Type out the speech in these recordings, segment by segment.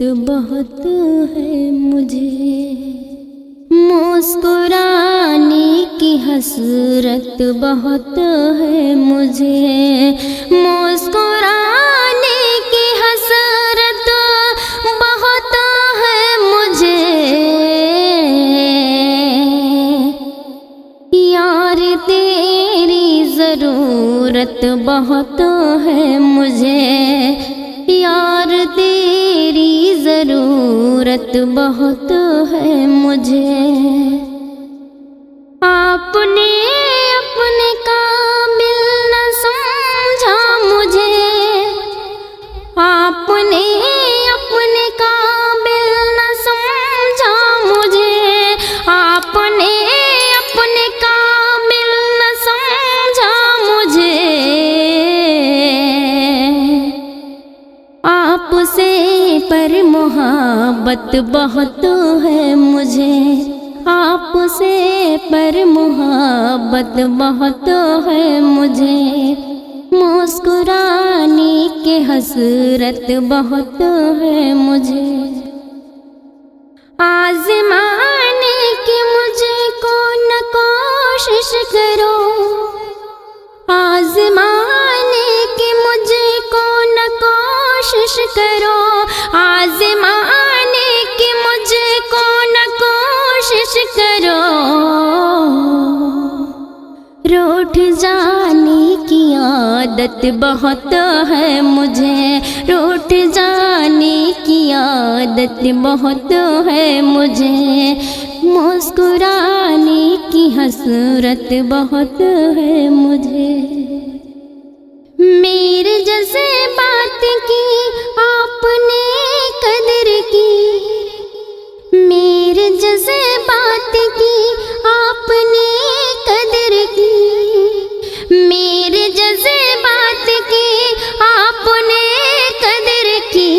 بہت ہے مجھے، مسکرانے کی حسرت بہت ہے مجھے، مسکرانے کی حسرت بہت ہے مجھے، یار تیری ضرورت بہت ہے مجھے، یار تیری ضرورت بہت ہے مجھے، آپ نے اپنے قابل نہ سمجھا مجھے، آپ نے اپنے قابل نہ سمجھا مجھے، آپ نے اپنے قابل نہ سمجھا مجھے، آپ سے پر محبت بہت ہے مجھے، آپ سے پر محبت بہت ہے مجھے، مسکرانے کی حسرت بہت ہے مجھے، آزمانے کی مجھ کو نہ کوشش کرو، آزمانے کی مجھ کو نہ کوشش کرو، آزمانے کی مجھ کو نہ کوشش کرو، روٹھ جانے کی عادت بہت ہے مجھے، روٹھ جانے کی عادت بہت ہے مجھے، مسکرانے کی حسرت بہت ہے مجھے، میرے جذبات کی آپ نے قدر کی، میرے جذبات کی آپ نے قدر کی، میرے جذبات کی آپ نے قدر کی،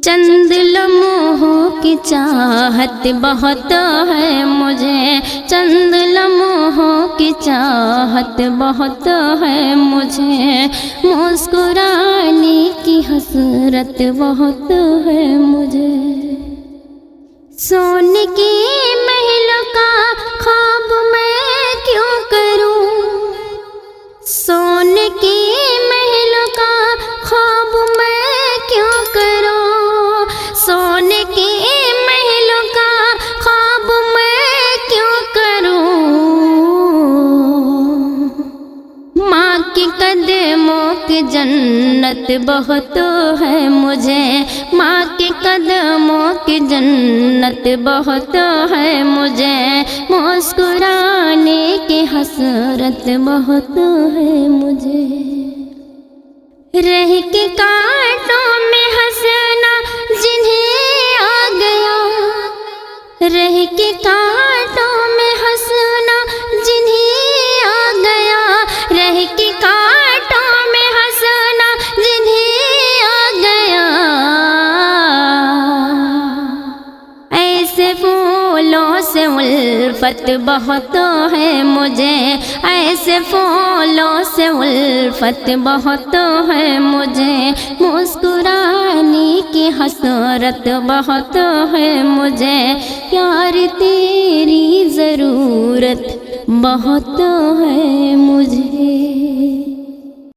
چند لمحوں کی چاہت بہت ہے مجھے، چند لمحوں کی چاہت بہت ہے مجھے، مسکرانے کی حسرت بہت ہے مجھے، سونے کے محلوں کا خواب میں کیوں کروں، سونے کے محلوں کا خواب میں کیوں کروں، سونے کے محلوں کا خواب میں کیوں کروں، ماں کے قدموں کی جنت بہت ہے مجھے، ماں کے قدموں کی جنت بہت ہے مجھے، مسکرانے کی حسرت بہت ہے مجھے، رہ کے کانٹوں میں ہنسنا جنہیں آ گیا، رہ کے کانٹوں میں ہنسنا جنہیں آ گیا، رہ کے کانٹوں میں ہنسنا جنہیں آ گیا، ایسے پھولوں سے الفت بہت ہے مجھے، ایسے پھولوں سے الفت بہت ہے مجھے، مسکرانے کی حسرت بہت ہے مجھے، یار تیری ضرورت بہت ہے